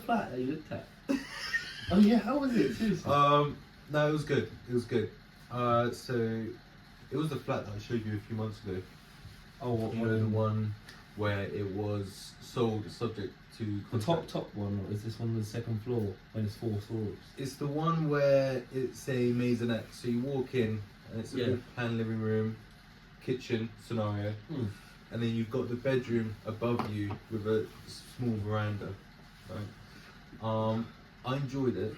flat that you looked at? Oh yeah, how was it? Seriously? No, it was good. It was good. So it was the flat that I showed you a few months ago. Oh, what You know, the one where it was sold subject to The contract. top one, or is this one on the second floor when it's 4 stories? It's the one where it's a maisonette. So you walk in and it's a big plan living room, kitchen scenario, and then you've got the bedroom above you with a small veranda. Right. I enjoyed it.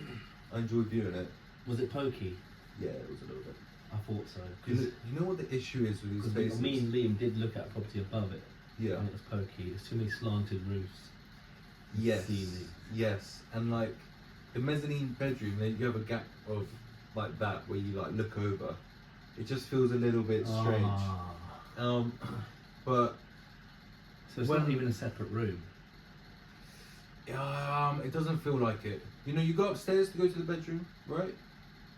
I enjoyed viewing it. Was it pokey? Yeah, it was a little bit. I thought so. Because you know what the issue is with these spaces? Me and Liam did look at a property above it. Yeah. And it was pokey. There's too many slanted roofs. Yes. Ceiling. Yes. And like the mezzanine bedroom, then you have a gap of like that where you like look over. It just feels a little bit strange. But so it's not even a separate room. It doesn't feel like it. You know, you go upstairs to go to the bedroom, right?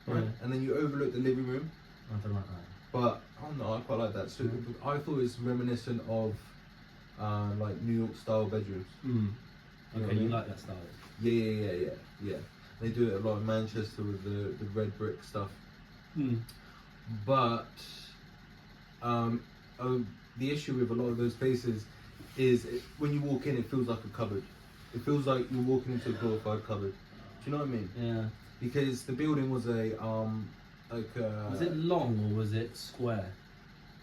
Right. And then you overlook the living room. I don't like that. But oh no, I quite like that. So I thought it was reminiscent of like New York style bedrooms. Okay, you like that style? Yeah. They do it a lot in Manchester with the red brick stuff. But the issue with a lot of those places is when you walk in, it feels like a cupboard. It feels like you're walking into a glorified cupboard. Do you know what I mean? Yeah. Because the building was a was it long or was it square?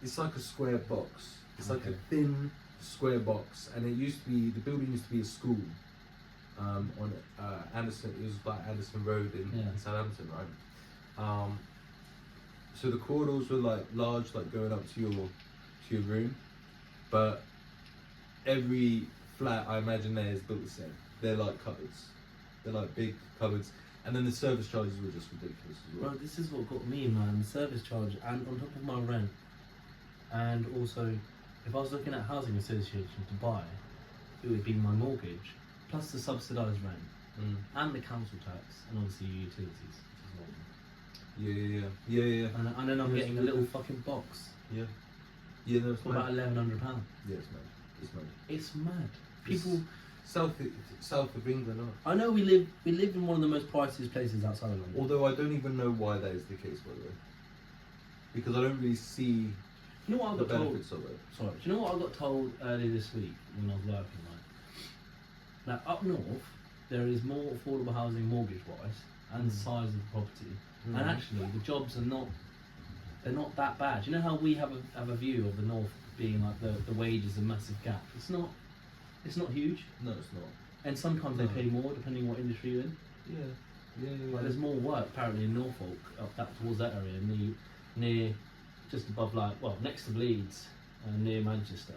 It's like a square box. It's like a thin square box, and the building used to be a school on Anderson. It was by Anderson Road in Southampton, right? So the corridors were like large, like going up to your room, but every flat I imagine there is built the same. They're like cupboards. They're like big cupboards. And then the service charges were just ridiculous as well. Bro, this is what got me, man. The service charge, and on top of my rent, and also, if I was looking at housing association to buy, it would be my mortgage, plus the subsidised rent, and the council tax, and obviously utilities, which is normal. Yeah. And then I'm getting a little fucking box. Yeah, that's for about £1,100. Yeah, it's mad. It's mad. People. South of England, I know we live in one of the most priciest places outside of London. Although I don't even know why that is the case, by the way. Because I don't really see the benefits of it. Sorry, do you know what I got told earlier this week when I was working? Like, now up north, there is more affordable housing mortgage-wise and the size of the property, and actually the jobs are not that bad. Do you know how we have a view of the north being like the wages a massive gap? It's not huge. No, it's not. And sometimes they pay more depending what industry you're in. Yeah. Like there's more work apparently in Norfolk, up that towards that area, near just above next to Leeds, near Manchester.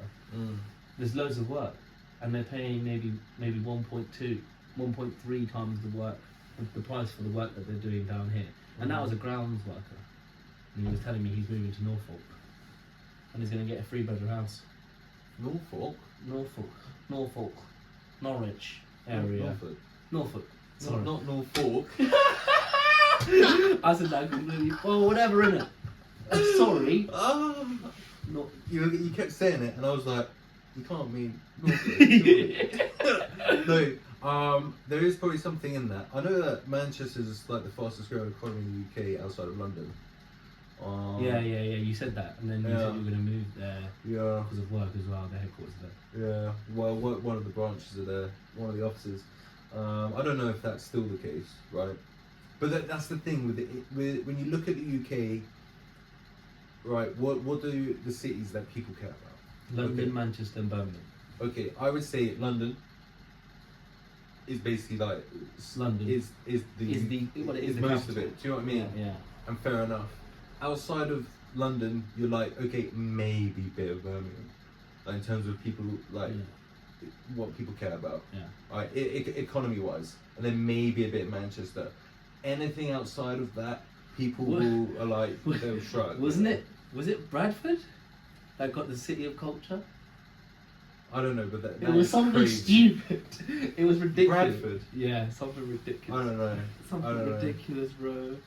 There's loads of work, and they're paying maybe 1.2, 1.3 times the work, the price for the work that they're doing down here. And that was a grounds worker, and he was telling me he's moving to Norfolk, and he's going to get a 3-bedroom house. Norfolk, Norwich area. Norfolk. Sorry. Not Norfolk. I said that completely. Well, whatever, innit? I'm sorry. No, you kept saying it, and I was like, you can't mean Norfolk. No, there is probably something in that. I know that Manchester is like the fastest growing economy in the UK outside of London. Yeah. You said that, and then you said you were going to move there. Yeah. Because of work as well. The headquarters there. Yeah. Well, one of the branches are there. One of the offices. I don't know if that's still the case, right? But that's the thing with when you look at the UK, right? What do the cities that people care about? London, Manchester, and Birmingham. Okay, I would say London is basically like London is most of it. Do you know what I mean? Yeah. And fair enough. Outside of London, you're like, okay, maybe a bit of Birmingham, like in terms of people what people care about. Yeah. Right, economy-wise, and then maybe a bit of Manchester. Anything outside of that, people who are like they'll shrug. Was it Bradford that got the City of Culture? I don't know, but that it was something crazy. stupid. It was ridiculous. Bradford. Yeah, something ridiculous. I don't know. Something ridiculous, bro.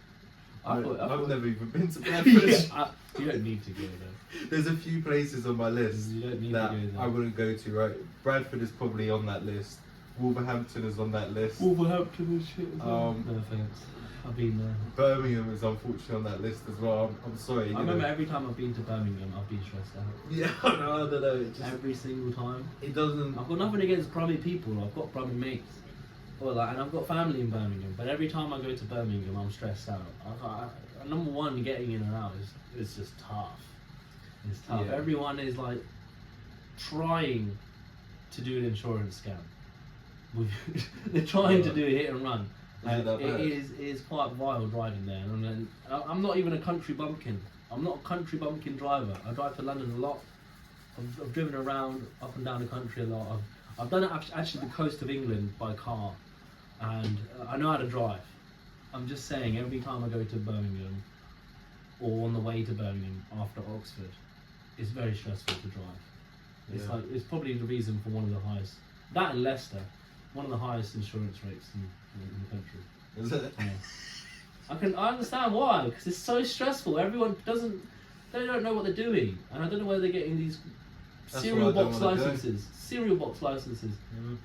I've never even been to Bradford. You don't need to go there. There's a few places on my list you don't need that to go there. I wouldn't go to. Right, Bradford is probably on that list. Wolverhampton is on that list. Wolverhampton is shit as well. No thanks. I've been there. Birmingham is unfortunately on that list as well. I'm sorry. I remember every time I've been to Birmingham, I've been stressed out. Yeah, I don't know. Every single time. It doesn't. I've got nothing against Brummie people. I've got Brummie mates. And I've got family in Birmingham. But every time I go to Birmingham, I'm stressed out. Number one, getting in and out is just tough. It's tough. Yeah. Everyone is like trying to do an insurance scam. They're trying to do a hit and run. It is quite vile driving there. And then, I'm not even a country bumpkin. I'm not a country bumpkin driver. I drive to London a lot. I've driven around up and down the country a lot. I've done it actually the coast of England by car, and I know how to drive. I'm just saying, every time I go to Birmingham or on the way to Birmingham after Oxford, it's very stressful to drive. It's probably the reason for one of the highest. That and Leicester, one of the highest insurance rates in the country. Is it? Yeah. I understand why, because it's so stressful. Everyone they don't know what they're doing, and I don't know where they're getting these cereal box licenses. Cereal box licenses. Mm.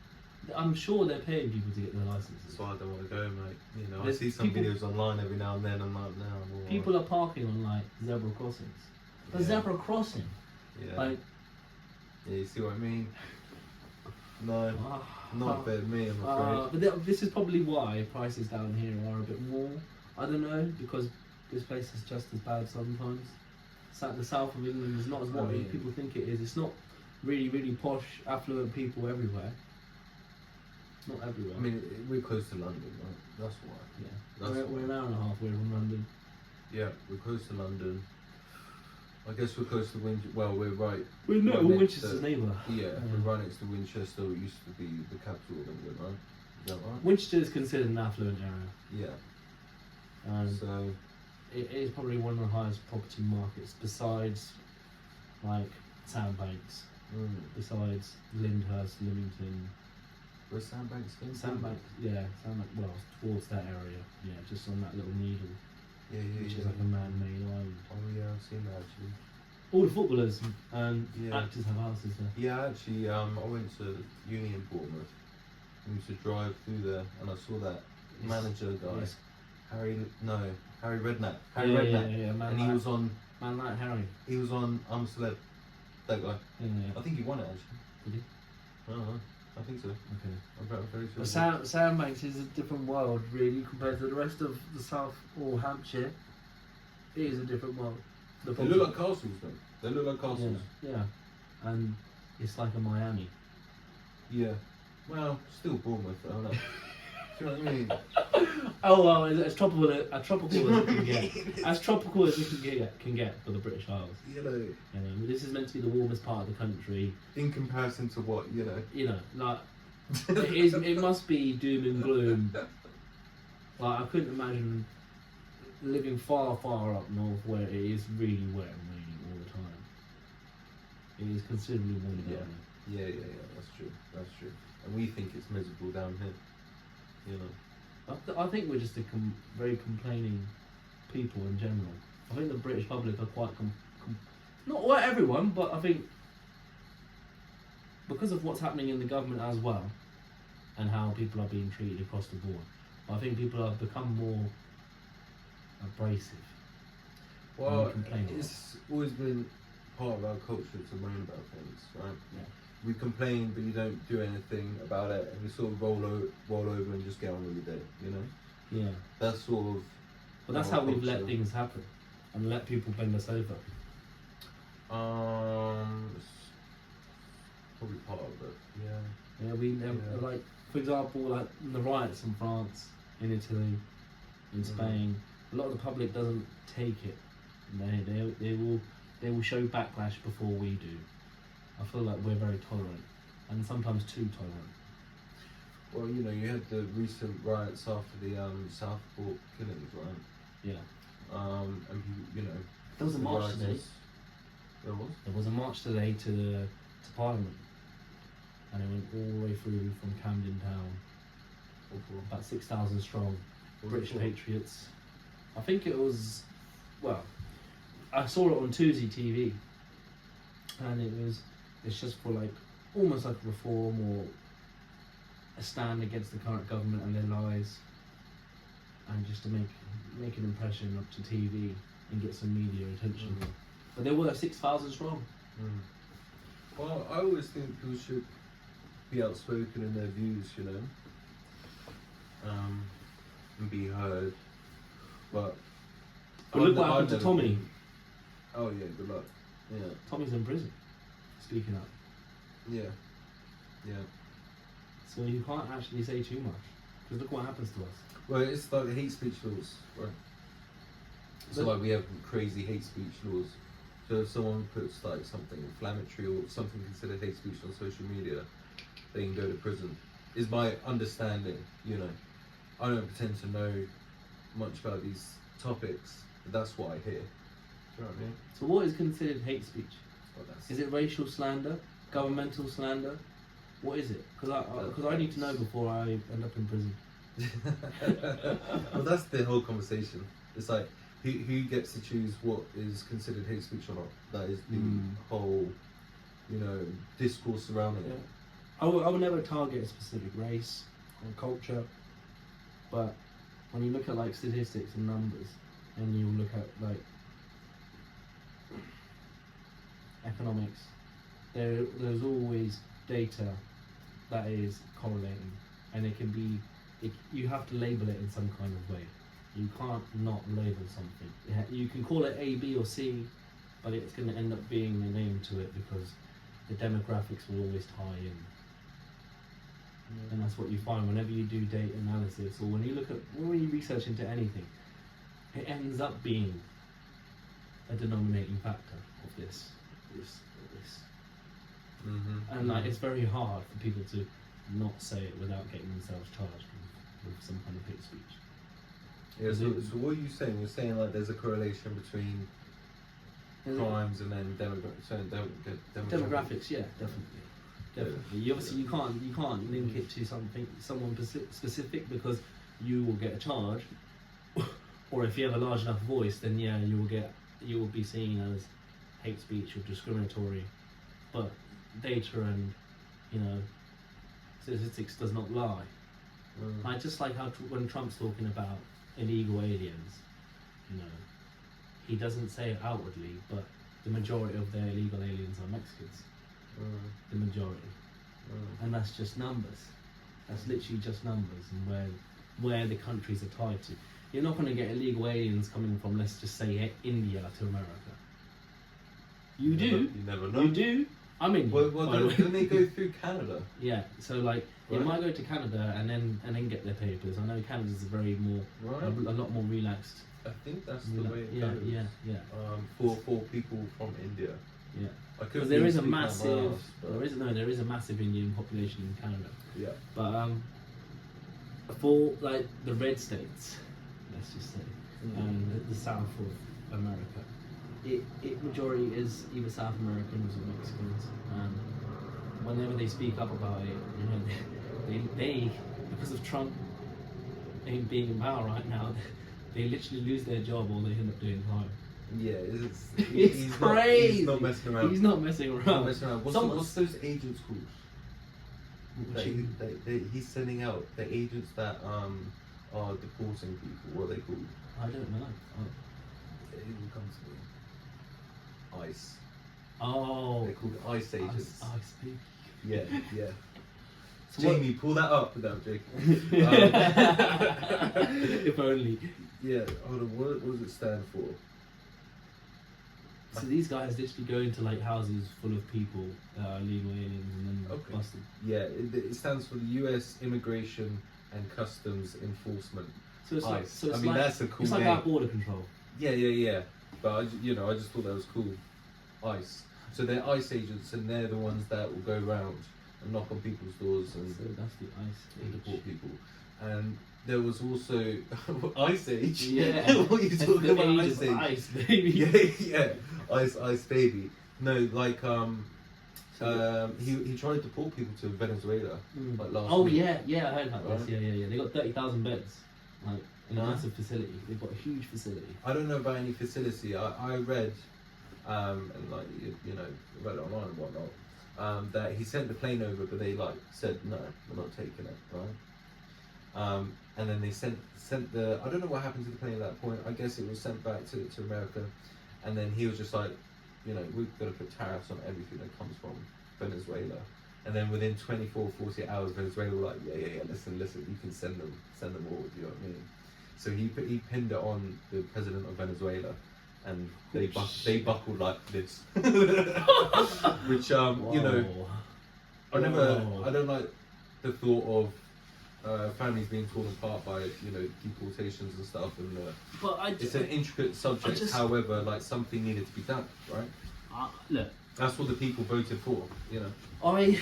I'm sure they're paying people to get their licenses. That's why I don't want to go, mate. You know, I see some videos online every now and then. I'm like, no. People are parking on like zebra crossings. A zebra crossing. Yeah. Like. Yeah, you see what I mean? No, not fair to me, I'm afraid. But this is probably why prices down here are a bit more. I don't know, because this place is just as bad sometimes. The south of England is not as what people think it is. It's not really, really posh, affluent people everywhere. Not everywhere. I mean, we're close to London, right? That's why. Yeah. We're an hour and a half away from London. Yeah, we're close to London. I guess we're close to Winchester. Well, we're right. We're not Winchester's neighbour. Yeah, we're right next to Winchester. It used to be the capital of England, right? Is that right? Winchester is considered an affluent area. Yeah. And so it is probably one of the highest property markets besides like Sandbanks, besides Lyndhurst, Lymington. Where's Sandbanks? Sandbanks, Sandbanks, well, towards that area, just on that little needle, which is like a man-made island. Oh yeah, I've seen that actually. All the footballers and actors have houses there. Yeah, actually, I went to uni in Bournemouth. I used to drive through there, and I saw that manager guy, Yes. Harry Redknapp. Man He was on. Man like Harry. He was on I'm a Celeb. That guy. Yeah. I think he won it actually. Did he? I don't know. I think so. Okay. I'm very sure. But Sandbanks is a different world, really, compared to the rest of the South or Hampshire. It is a different world. They look like castles, though. They look like castles. Yeah. And it's like a Miami. Yeah. Well, still Bournemouth, though, isn't it? Do you know what I mean? Oh well, as tropical as it can get. As tropical as it can get for the British Isles. You know. This is meant to be the warmest part of the country. In comparison to what, you know? You know, like it must be doom and gloom. Like I couldn't imagine living far, far up north where it is really wet and raining all the time. It is considerably warmer down there. Yeah. That's true. And we think it's miserable down here. You know. I think we're just very complaining people in general. I think the British public are quite not everyone, but I think because of what's happening in the government as well, and how people are being treated across the board, I think people have become more abrasive. Well, it's always been part of our culture to moan about things, right? Yeah. We complain, but you don't do anything about it, and you sort of roll over and just get on with your day, you know? Yeah. That's sort of. But that's how we've let things happen, and let people bend us over. It's probably part of it. Yeah. Yeah, we like, for example, like the riots in France, in Italy, in Spain. A lot of the public doesn't take it. They will show backlash before we do. I feel like we're very tolerant, and sometimes too tolerant. Well, you know, you had the recent riots after the Southport killings, right? Yeah. And you know. There was a march today. There was? There was a march today to Parliament, and it went all the way through from Camden Town. About 6,000 strong. British patriots. I think it was, well, I saw it on Tuesday TV, and it's just for like almost like reform or a stand against the current government and their lies, and just to make an impression up to TV and get some media attention. But they were 6,000 strong. Well, I always think people should be outspoken in their views, you know, and be heard. But look what happened to Tommy. Oh yeah, good luck. Yeah, Tommy's in prison, speaking up. Yeah. So you can't actually say too much, because look what happens to us. Well, it's like the hate speech laws, right? So like we have crazy hate speech laws. So if someone puts like something inflammatory or something considered hate speech on social media, they can go to prison. Is my understanding, you know. I don't pretend to know much about these topics, but that's what I hear. Do you know what I mean? So what is considered hate speech? Well, is it racial slander? Governmental slander? What is it? Because I need to know before I end up in prison. Well, that's the whole conversation. It's like who gets to choose what is considered hate speech or not. That is the whole, you know, discourse surrounding it. I would never target a specific race or culture, but when you look at like statistics and numbers, and you look at like economics, there's always data that is correlating, and it can be. You have to label it in some kind of way. You can't not label something. You can call it A, B, or C, but it's going to end up being a name to it because the demographics will always tie in. And that's what you find whenever you do data analysis, or when you research into anything, it ends up being a denominating factor of this. And like it's very hard for people to not say it without getting themselves charged with some kind of hate speech. Yeah, so what are you saying? You're saying like there's a correlation between crimes and then demographics. Yeah, definitely. You can't link it to someone specific, because you will get a charge, or if you have a large enough voice, then yeah, you will be seen as hate speech or discriminatory. But data and statistics does not lie. Like just like how when Trump's talking about illegal aliens, he doesn't say it outwardly, but the majority of their illegal aliens are Mexicans. The majority. And that's just numbers. That's literally just numbers, and where the countries are tied to. You're not going to get illegal aliens coming from, let's just say, India to America. You never know. You do. I mean, don't they go through Canada? Yeah, so like they might go to Canada and then get their papers. I know Canada's a lot more relaxed. I think that's the way it goes. Yeah. For people from India. Yeah. Because there is a massive Indian population in Canada. Yeah. But for like the red states, let's just say, the south of America, it majority is either South Americans or Mexicans. Whenever they speak up about it, they because of Trump being in power right now, they literally lose their job or they end up doing time. Yeah, he's crazy. He's not messing around. He's not messing around. What's those agents called? He's sending out the agents that are deporting people. What are they called? I don't know. It even comes to me. ICE. Oh. They're called ICE agents. ICE. Yeah. So Jamie, pull that up. No, I'm joking. If only. Yeah. Hold on. What does it stand for? So these guys literally go into like houses full of people that are illegal aliens and then bust them. Yeah, it stands for the U.S. Immigration and Customs Enforcement. So it's ICE. like, that's a cool name. It's like our border control. Yeah. But I just thought that was cool. ICE. So they're ICE agents, and they're the ones that will go around and knock on people's doors and so that's the ICE and deport people. And there was also Ice Age. Yeah. What are you talking about? Ice Age. Ice baby. Yeah. Ice baby. No, like he tried to deport people to Venezuela like last week. Yeah, I heard about this. Yeah. They got 30,000 beds, like in a massive facility. They've got a huge facility. I don't know about any facility. I read, and like read it online and whatnot, that he sent the plane over, but they like said no, we're not taking it, right? And then they sent the, I don't know what happened to the plane at that point. I guess it was sent back to America, and then he was just like, you know, we've got to put tariffs on everything that comes from Venezuela. And then within 24, 48 hours, Venezuela were like, yeah, listen, you can send them all. Do you know what I mean? So he pinned it on the president of Venezuela, and they buckled like this, which Whoa. you know, I don't like the thought of families being torn apart by, you know, deportations and stuff, and it's an intricate subject. However, like, something needed to be done, right? Look, that's what the people voted for, you know. I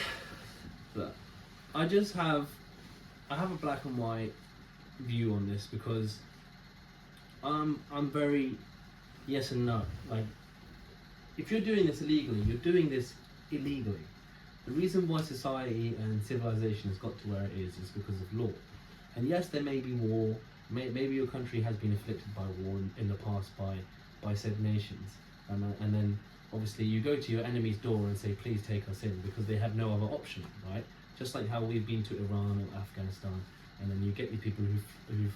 have a black and white view on this, because I'm very yes and no. Like, if you're doing this illegally, you're doing this illegally. The reason why society and civilization has got to where it is because of law. And yes, there may be war. Maybe your country has been afflicted by war in the past by said nations, and then obviously you go to your enemy's door and say, please take us in, because they have no other option, right? Just like how we've been to Iran or Afghanistan, and then you get the people who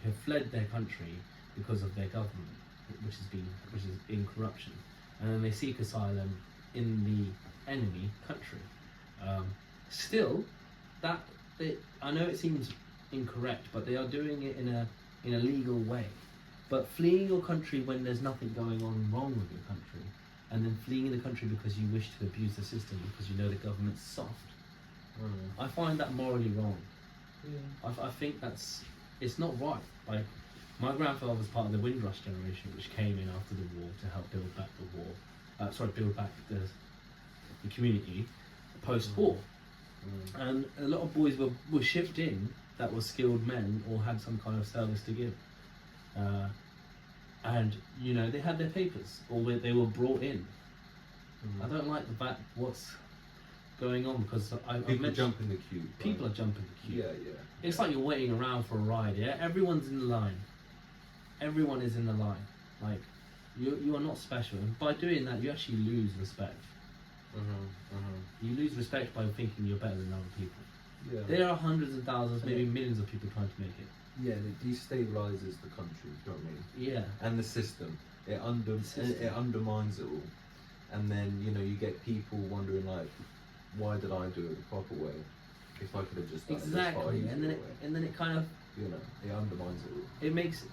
have fled their country because of their government, which is in corruption, and then they seek asylum in the enemy country. Still, I know it seems incorrect, but they are doing it in a legal way. But fleeing your country when there's nothing going on wrong with your country, and then fleeing the country because you wish to abuse the system because you know the government's soft, I find that morally wrong. Yeah. I think it's not right. Like, my grandfather was part of the Windrush generation, which came in after the war to help build back the community post-war. And a lot of boys were shipped in that were skilled men or had some kind of service to give. And, you know, they had their papers, or they were brought in. I don't like the fact what's going on, because people jump in the queue. People are jumping the queue. Yeah. It's like you're waiting around for a ride, yeah? Everyone's in the line. Everyone is in the line. Like, you are not special. And by doing that, you actually lose respect. You lose respect by thinking you're better than other people. Yeah. There are hundreds and thousands, maybe millions of people trying to make it. Yeah, and it destabilizes the country, you know what I mean? Yeah. And the system. It undermines it all. And then, you know, you get people wondering, like, why did I do it the proper way if I could have just done exactly. it and then it kind of, you know, it undermines it all. It makes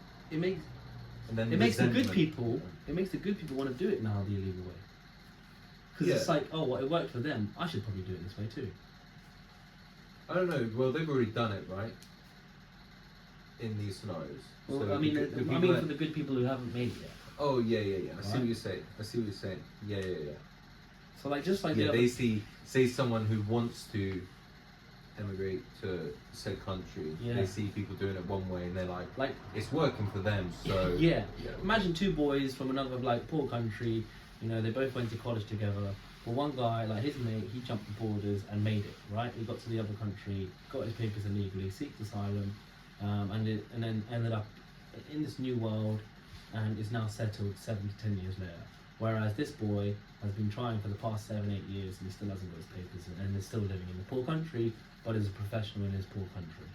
the good people. It makes the good people want to do it now the illegal way. Because it's like, oh, well, it worked for them. I should probably do it this way too. I don't know. Well, they've already done it, right? In these scenarios. Well, so I mean for the good people who haven't made it yet. Oh yeah. I see what you're saying. Yeah. So like, just like they see someone who wants to emigrate to said country. Yeah. They see people doing it one way, and they're like it's working for them. So yeah. Imagine two boys from another like poor country. You know, they both went to college together. But one guy, like his mate, he jumped the borders and made it, right? He got to the other country, got his papers illegally, seeked asylum, and then ended up in this new world, and is now settled 7 to 10 years later. Whereas this boy has been trying for the past 7, 8 years, and he still hasn't got his papers, and is still living in the poor country, but is a professional in his poor country.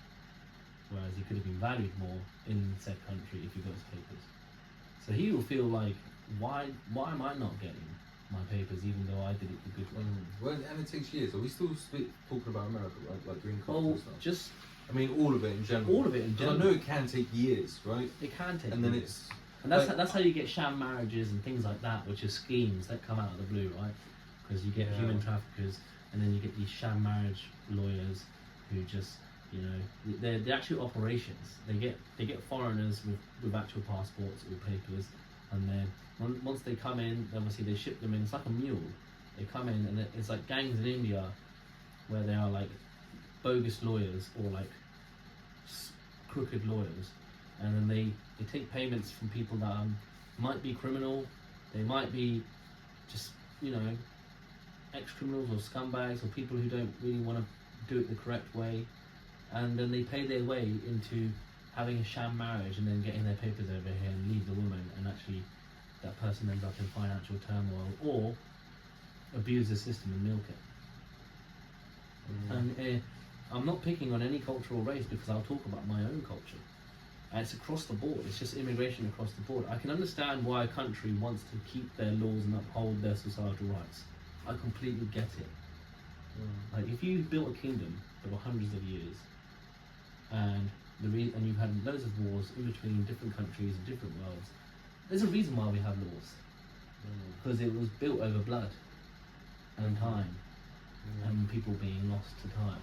Whereas he could have been valued more in said country if he got his papers. So he will feel like, why am I not getting my papers even though I did it the good way? Well, and it takes years. Are we still talking about America, right? Like green cards and stuff? I mean, all of it in general. All of it in general. I know it can take years, right? It can take and years. And that's how you get sham marriages and things like that, which are schemes that come out of the blue, right? Because you get human traffickers, and then you get these sham marriage lawyers who just, you know, they're actual operations. They get foreigners with actual passports or papers, and then once they come in, obviously they ship them in. It's like a mule. They come in, and it's like gangs in India, where they are like bogus lawyers or like crooked lawyers, and then they take payments from people that might be criminal, they might be just, you know, ex-criminals or scumbags or people who don't really want to do it the correct way, and then they pay their way into having a sham marriage and then getting their papers over here and leave the woman, and actually that person ends up in financial turmoil, or abuse the system and milk it. And I'm not picking on any cultural race because I'll talk about my own culture. And it's across the board. It's just immigration across the board. I can understand why a country wants to keep their laws and uphold their societal rights. I completely get it. Like if you built a kingdom over hundreds of years, and you've had loads of wars in between different countries and different worlds, there's a reason why we have laws. Because it was built over blood and time, and people being lost to time.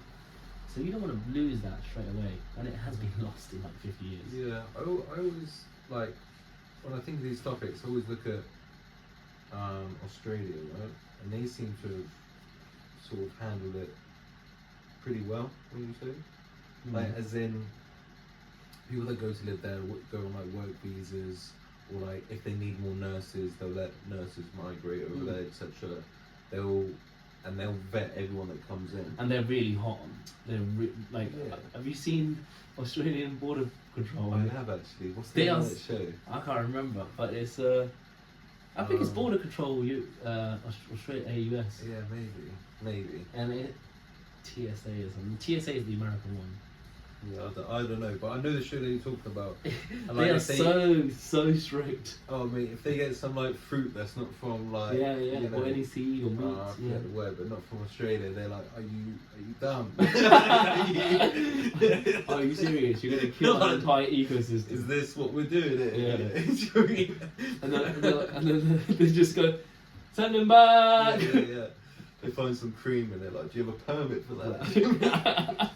So you don't want to lose that straight away, and it has been lost in like 50 years. Yeah, I always, like, when I think of these topics, I always look at Australia, right? And they seem to have sort of handled it pretty well, wouldn't you say? Like, as in, people that go to live there go on like work visas, or like if they need more nurses, they'll let nurses migrate over there, etc. They'll vet everyone that comes in. And they're really hot. Have you seen Australian Border Control? I have actually. What's the name of that show? I can't remember, but it's I think it's Border Control Australia, US. Yeah, maybe. And TSA or something. TSA is the American one. Yeah, I don't know, but I know the show that you're talking about. And They are so strict. Oh mate, if they get some like fruit that's not from like you know, or any seed or meat, I forget the word, but not from Australia, they're like, are you dumb? Are you serious? You're gonna kill an entire ecosystem. Is this what we're doing? Yeah. and then they just go, send him back. Yeah. They find some cream and they're like, do you have a permit for that?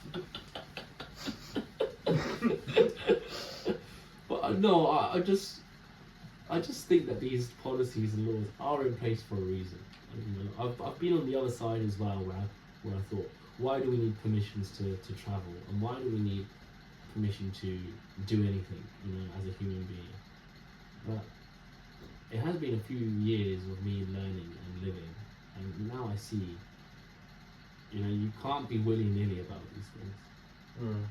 But no, I just think that these policies and laws are in place for a reason. You know, I've been on the other side as well, where I thought, why do we need permissions to travel, and why do we need permission to do anything, you know, as a human being? But it has been a few years of me learning and living, and now I see, you know, you can't be willy-nilly about these things.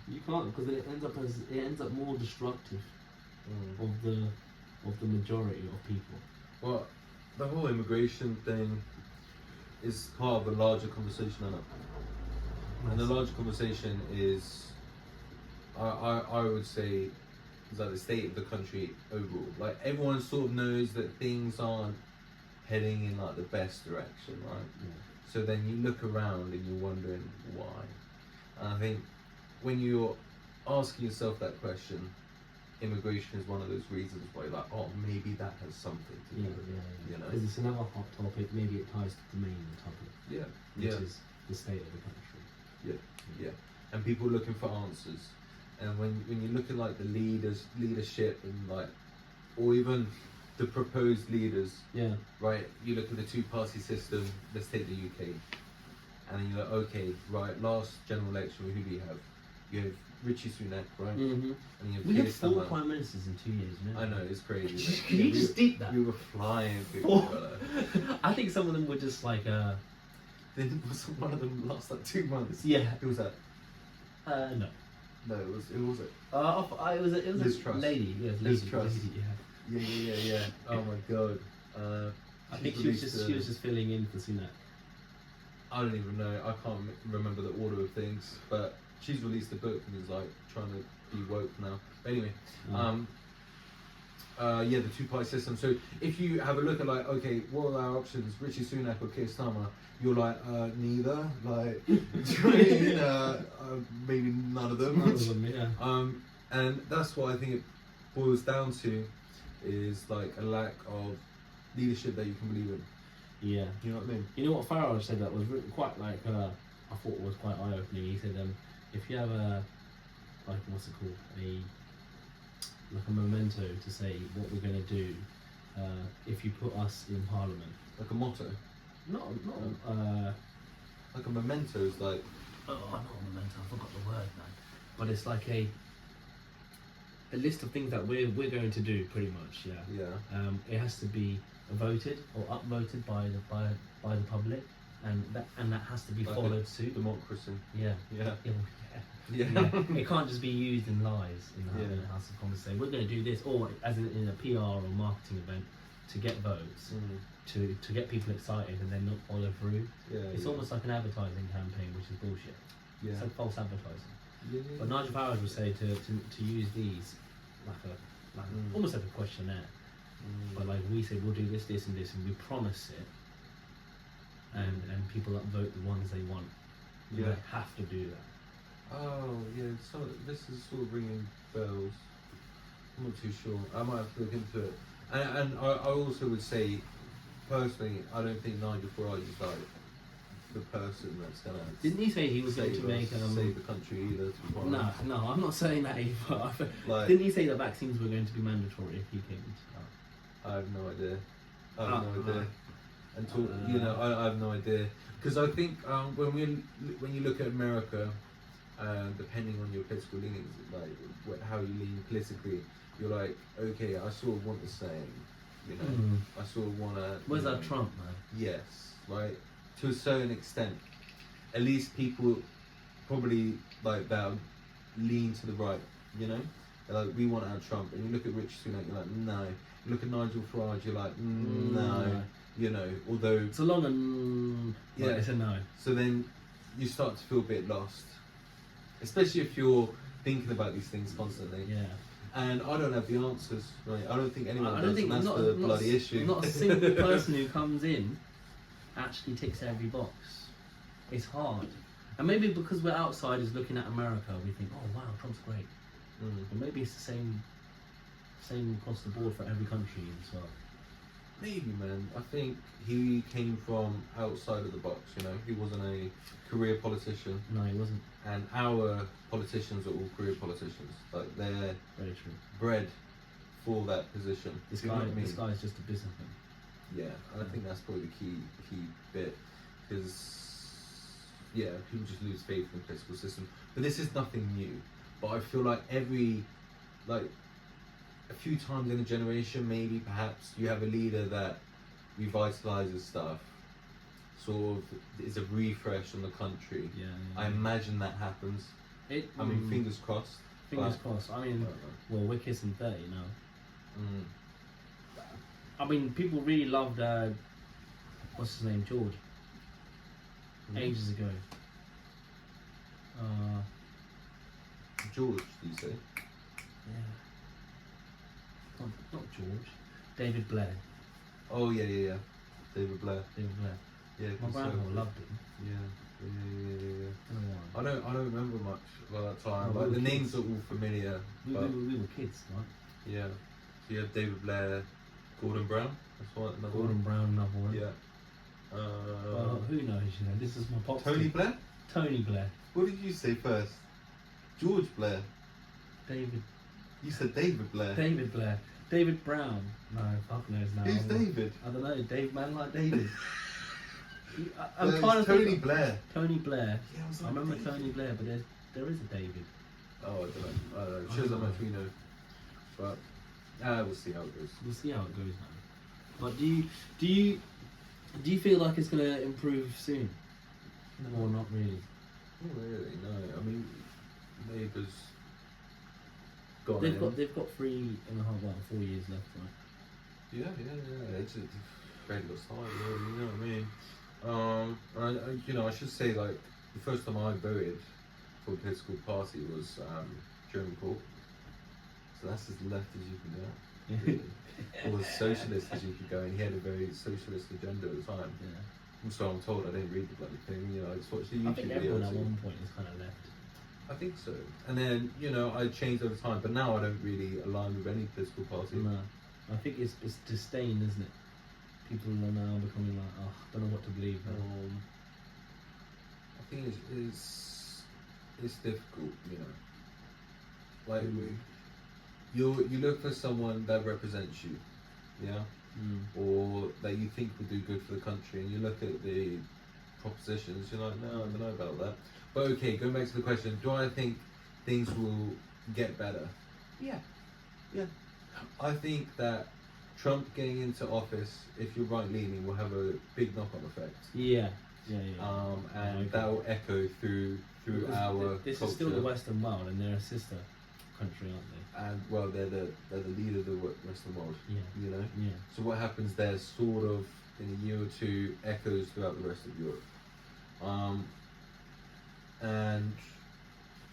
You can't, because it ends up more destructive of the majority of people. Well, the whole immigration thing is part of a larger conversation, isn't it? And the larger conversation is, I would say, is like the state of the country overall. Like everyone sort of knows that things aren't heading in like the best direction, right? Yeah. So then you look around and you're wondering why. And I think when you're asking yourself that question, immigration is one of those reasons why you're like, oh, maybe that has something to do with it. You know, because it's another hot topic. Maybe it ties to the main topic. Which is the state of the country. Yeah. And people looking for answers. And when you look at like the leadership and like, or even the proposed leaders, right? You look at the two-party system. Let's take the UK, and then you're like, okay, right. Last general election, who do you have? You have Rishi Sunak, right? Mm-hmm. And you have we Keir had 4 Starmer. prime ministers in 2 years, man. I know, it's crazy. Can you just deep that? We were flying. I think some of them were just like. Then wasn't one of them last like 2 months? Yeah. Who was that? No. No, it was it. It was Liz a Truss. lady. Yes, Liz lady. Truss. Yeah. Yeah. Oh my god. I think she was just filling in for Sunak. I don't even know. I can't remember the order of things, but she's released a book and is like trying to be woke now. But anyway, the two-party system. So if you have a look at like, okay, what are our options? Rishi Sunak or Keir Starmer? You're like, neither. Like, maybe none of them. None of them, yeah. And that's what I think it boils down to, is like a lack of leadership that you can believe in. Yeah. You know what I mean? You know what Farage said that was quite like, I thought was quite eye-opening. He said, if you have what's it called? A memento to say what we're going to do if you put us in Parliament. Like a motto? Not like a memento is like... Oh, not a memento, I forgot the word, man. But it's like a list of things that we're going to do, pretty much, yeah. It has to be voted or upvoted by the public, and that has to be like followed suit. Democracy. Yeah. It can't just be used in lies in the House of Commons. Say we're going to do this, or as in a PR or marketing event. to get votes, to get people excited, and then not follow through. It's almost like an advertising campaign, which is bullshit. It's like false advertising. But Nigel Farage would say to use these like almost like a questionnaire. But like we say, we'll do this, this, and this, and we promise it, and people that vote the ones they want. They have to do that. Oh yeah, so this is sort of ringing bells. I'm not too sure. I might have to look into it. And I also would say, personally, I don't think Nigel Farage is like the person that's gonna. Didn't he say he was going to make save the country either? No, I'm not saying that either. Like, didn't he say that vaccines were going to be mandatory if he came into power? I have no idea. I have no idea. Until I have no idea, because I think when you look at America, depending on your political leanings, like how you lean politically, you're like, okay, I sort of want the same, you know. I sort of want to. Where's that Trump, man? Yes, right. To a certain extent, at least people probably like that lean to the right, you know. They're like, we want our Trump, and you look at Richard Sunak, you're like, no. You look at Nigel Farage, you're like, no. You know, although it's a long and it's a no. So then you start to feel a bit lost, especially if you're thinking about these things constantly. Yeah. And I don't have the answers, right? I don't think anyone does, and that's the bloody issue. Not a single person who comes in actually ticks every box. It's hard. And maybe because we're outsiders looking at America, we think, oh wow, Trump's great. But maybe it's the same across the board for every country as well. Maybe, man. I think he came from outside of the box, you know. He wasn't a career politician. No, he wasn't. And our politicians are all career politicians. Like, they're very true. Bred for that position. This guy's just a businessman. Yeah, and I think that's probably the key bit. Because, yeah, people just lose faith in the political system. But this is nothing new. But I feel like a few times in a generation, maybe perhaps you have a leader that revitalizes stuff, sort of is a refresh on the country. Yeah. I imagine that happens. I mean, fingers crossed. Fingers crossed. I mean, well, we're kissing 30 now. I mean, people really loved what's his name, George. Ages ago. George, do you say? Yeah. Not George. David Blair. Oh yeah. David Blair. Yeah. My grandma loved him. Yeah. I don't remember much about that time. Like, the names are all familiar. We were kids, right? Yeah. So you have David Blair, Gordon Brown. That's one. Gordon Brown, another one. Yeah. Well, who knows? You know, this is my pop. Tony Blair. Tony Blair. What did you say first? George Blair. David. You said David Blair. David Blair. David Brown. No, fuck knows now. Who's David? I don't know. Dave, man like David. I'm trying to Tony Blair. Tony Blair. Yeah, I remember David. Tony Blair, but there is a David. Oh, I don't know. Shows how much we know. But we'll see how it goes. We'll see how it goes, man. But do you feel like it's gonna improve soon? No. Or not really? Not really. No. I mean, Labour's. They've got 4 years left, right? Yeah. It's great little side, really, you know what I mean? I should say, like, the first time I voted for a political party was Jeremy Corbyn. So that's as left as you can go, really. Or as socialist as you could go, and he had a very socialist agenda at the time. Yeah. So I'm told. I didn't read the bloody thing, you know, I just watched the YouTube videos. I think everyone at one point is kind of left. I think so. And then, I changed over time, but now I don't really align with any political party. No. I think it's disdain, isn't it? People are now becoming like, oh, I don't know what to believe. I think it's difficult, you know. Like, you look for someone that represents you, yeah? Or that you think will do good for the country, and you look at the propositions, you're like, no, I don't know about that. But okay, going back to the question, do I think things will get better? Yeah. I think that Trump getting into office, if you're right-leaning, will have a big knock-on effect. Yeah. And that will echo through our This culture. is still the Western world, and they're a sister. country, aren't they? And well, they're the leader of the Western world. Yeah. You know. Yeah. So what happens there, sort of, in a year or two, echoes throughout the rest of Europe. And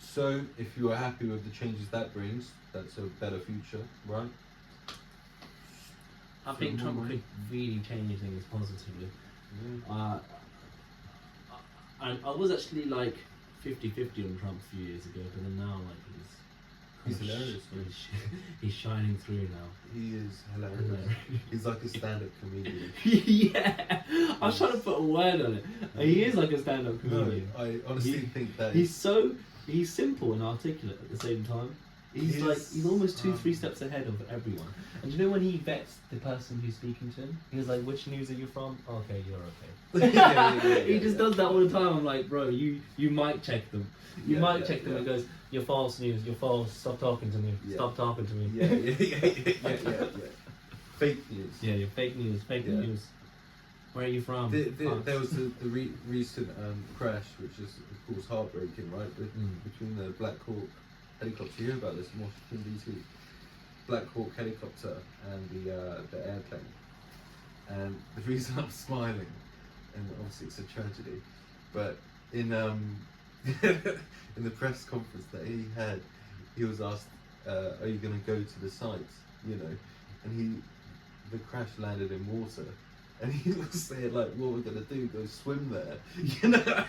so, if you are happy with the changes that brings, that's a better future, right? I think Trump could really change things positively. Yeah. I was actually like 50-50 on Trump a few years ago, but then now like He's hilarious, man. He's shining through now. He is hilarious. He's like a stand-up comedian. Yeah, I was trying to put a word on it. He is like a stand-up comedian. No, I honestly think that he's simple and articulate at the same time. He's almost 2-3 steps ahead of everyone. And do you know when he vets the person who's speaking to him? He was like, "Which news are you from?" "Okay, you're okay." yeah, he just does that all the time. I'm like, bro, you might check them. You might check them. And goes, "You're false news. You're false. Stop talking to me. Stop talking to me." Yeah. Fake news. Yeah, you're fake news. Fake news. Where are you from? There was the recent crash, which is of course heartbreaking, right? Between the Black Hawk helicopter. You hear about this in Washington DC? Black Hawk helicopter and the airplane. And the reason I'm smiling, and obviously it's a tragedy, but in in the press conference that he had, he was asked, "Are you going to go to the site?" You know, and the crash landed in water. And he was saying, like, "What we're going to do, go swim there?" You know?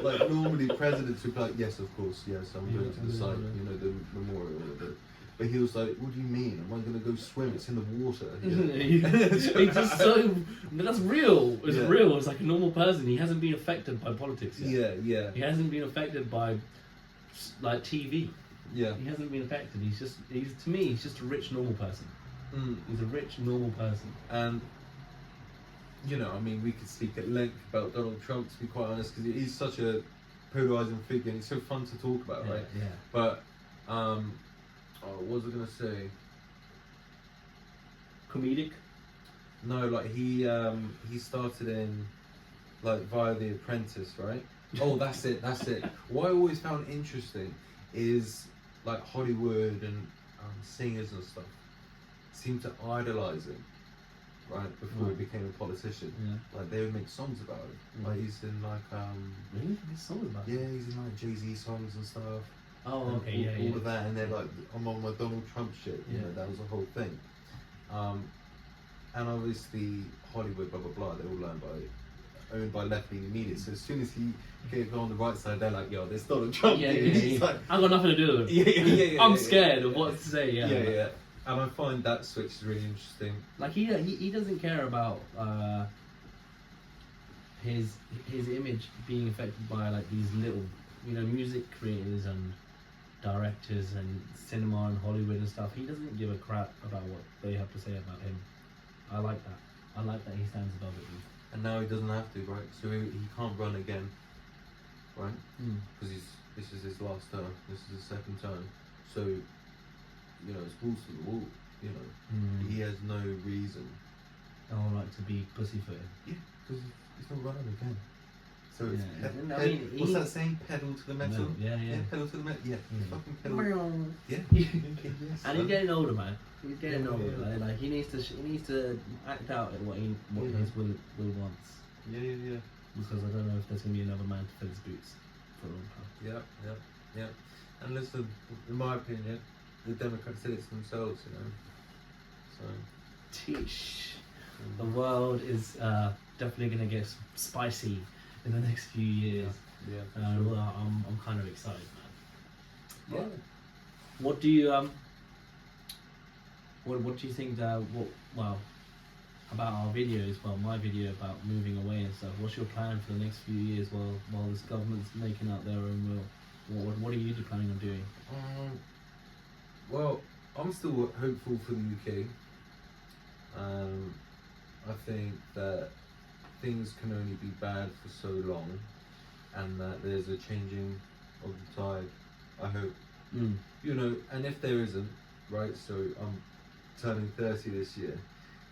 Like, normally presidents would be like, "Yes, of course, yes, I'm going to the site, you know, the memorial of it." But he was like, "What do you mean? Am I going to go swim? It's in the water." You know? It's just so... That's real. It's real. It's like a normal person. He hasn't been affected by politics yet. Yeah. He hasn't been affected by, like, TV. Yeah. He hasn't been affected. To me, he's just a rich, normal person. He's a rich, normal person. And... you know, I mean, we could speak at length about Donald Trump, to be quite honest, because he's such a polarizing figure and he's so fun to talk about, right? Yeah. But, what was I going to say? Comedic? No, like he started in, like, via The Apprentice, right? Oh, that's it. What I always found interesting is, like, Hollywood and singers and stuff seem to idolize him. Right before he became a politician, like they would make songs about him. Like he's in like really these songs about him? Yeah, he's in like Jay-Z songs and stuff. Oh, and okay, all of that, and they're like, "I'm on my Donald Trump shit." You know, that was the whole thing. And obviously Hollywood, blah blah blah. They're all owned by left-leaning media. So as soon as he gave on the right side, they're like, "Yo, there's Donald Trump." Yeah. Like, I've got nothing to do with it. I'm scared of what to say. Yeah. And I find that switch is really interesting. Like he doesn't care about his image being affected by like these little, you know, music creators and directors and cinema and Hollywood and stuff. He doesn't give a crap about what they have to say about him. I like that. I like that he stands above it. And now he doesn't have to, right? So he can't run again, right? Because this is his last term. This is his second term. So, you know, it's balls to the wall. You know, he has no reason. Oh, like to be pussyfooted. Yeah, because he's not running again. So it's what's that saying? Pedal to the metal. Yeah, pedal to the metal. Yeah, fucking pedal. Yeah. Yes, and he's getting older, man. He's getting older. Like he needs to act out at what his will wants. Yeah. Because I don't know if there's gonna be another man to fill his boots for a long time. Yeah. And listen, in my opinion, the Democrats did it themselves, you know. So, Tish. The world is definitely going to get spicy in the next few years. Yeah. Well, I'm kind of excited, man. Yeah. What do you what do you think? About our videos? Well, my video about moving away and stuff. What's your plan for the next few years while this government's making out their own will? What are you planning on doing? Well, I'm still hopeful for the UK. I think that things can only be bad for so long, and that there's a changing of the tide. I hope. You know, and if there isn't, right? So I'm turning 30 this year.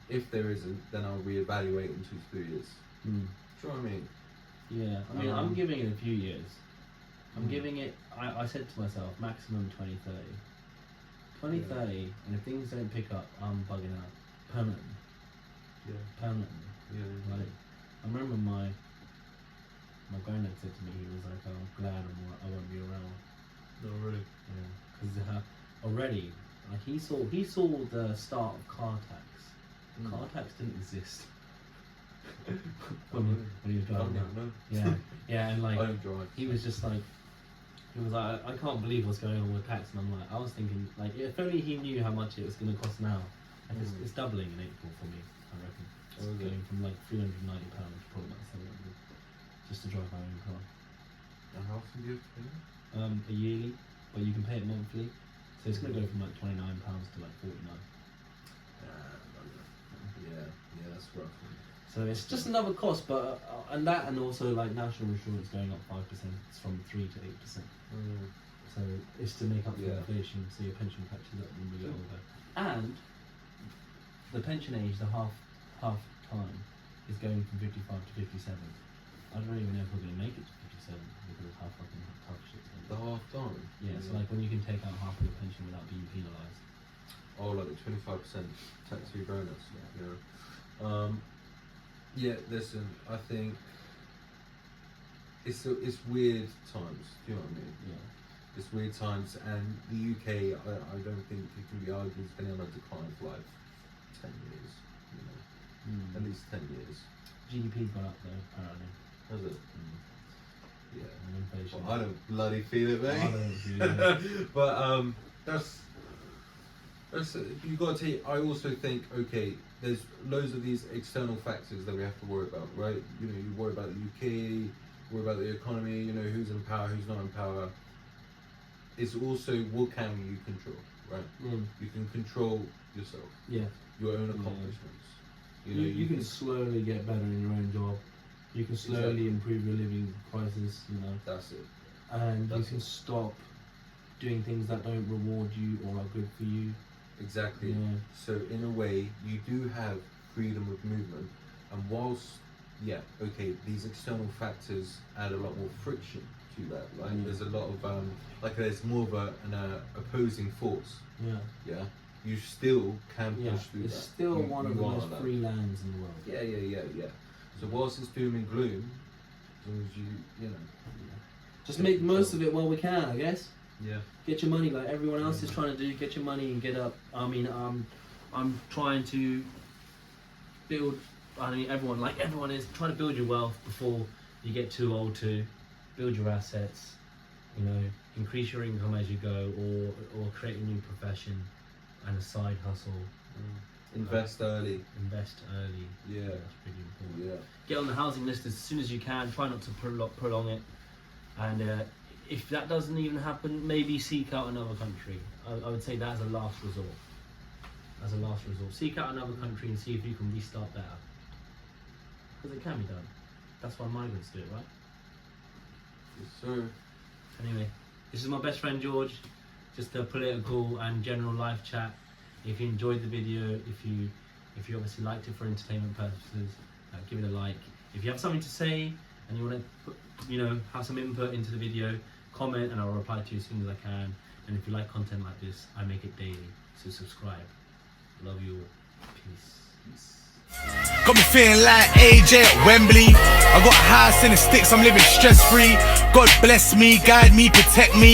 If there isn't, then I'll reevaluate in 2-3 years. Do you know what I mean? Yeah, I mean, I'm giving it a few years. I'm giving it. I said to myself, maximum 2030. 2030, and if things don't pick up, I'm bugging out permanently. Yeah. Permanently. Yeah. Like, I remember my granddad said to me, he was like, "I'm glad I won't be around." No, really. Yeah, because already, like he saw the start of car tax. Car tax didn't exist when he was driving around. Yeah, and like I don't drive. he was just like, I can't believe what's going on with tax, and I'm like, I was thinking, like, if only he knew how much it was going to cost now. Like it's doubling in April for me, I reckon. It's going from like £390 to probably like 700 just to drive my own car. And how often do you have to pay that? A yearly, but you can pay it monthly. So it's going to go from like £29 to like 49. Yeah, that's rough. So it's just another cost, but and also like national insurance going up 5%. It's from 3 to 8%. So it's to make up for inflation. So your pension catches up when we get older. And the pension age, the half time, is going from 55 to 57. I don't even know if we're going to make it to 57 because of how fucking tough shit's going. The half time? Yeah, so like when you can take out half of your pension without being penalised. Oh, like the 25% tax-free bonus. Yeah, listen, I think it's weird times. Do you know what I mean? Yeah. It's weird times, and the UK, I don't think it can be argued it's been on a decline for like 10 years. You know, at least 10 years. GDP's gone up though, apparently. Has it? Yeah. And inflation. Well, I don't bloody feel it, mate. I don't feel it. But that's you got to take. I also think, okay, there's loads of these external factors that we have to worry about, right? You know, you worry about the UK, worry about the economy. You know, who's in power, who's not in power. It's also what can you control, right? You can control yourself. Yeah. Your own accomplishments. You know, you can slowly get better in your own job. You can slowly improve your living prices. You know. That's it. And you can stop doing things that don't reward you or are good for you. Exactly. Yeah. So in a way, you do have freedom of movement, and whilst, these external factors add a lot more friction to that. Like there's a lot of there's more of an opposing force. Yeah. Yeah. You still can push through it's that. It's still one of the most free lands in the world. Yeah. So whilst it's doom and gloom, as long as you know, just make the most of it while we can, I guess. Yeah. Get your money like everyone else is trying to do. Get your money and get up. I mean, I'm trying to build. I mean, everyone is trying to build your wealth before you get too old to build your assets. You know, increase your income as you go, or create a new profession and a side hustle. Invest early. Invest early. Yeah, that's pretty important. Yeah. Get on the housing list as soon as you can. Try not to prolong it, and. If that doesn't even happen, maybe seek out another country. I would say that as a last resort. Seek out another country and see if you can restart there. Because it can be done. That's why migrants do it, right? Yes, sir. Anyway, this is my best friend George. Just a political and general life chat. If you enjoyed the video, if you obviously liked it for entertainment purposes, give it a like. If you have something to say and you want to have some input into the video, comment and I'll reply to you as soon as I can. And if you like content like this, I make it daily, so subscribe. Love you all. Peace. Got me feeling like AJ at Wembley. I got a house in the sticks, I'm living stress free. God bless me, guide me, protect me.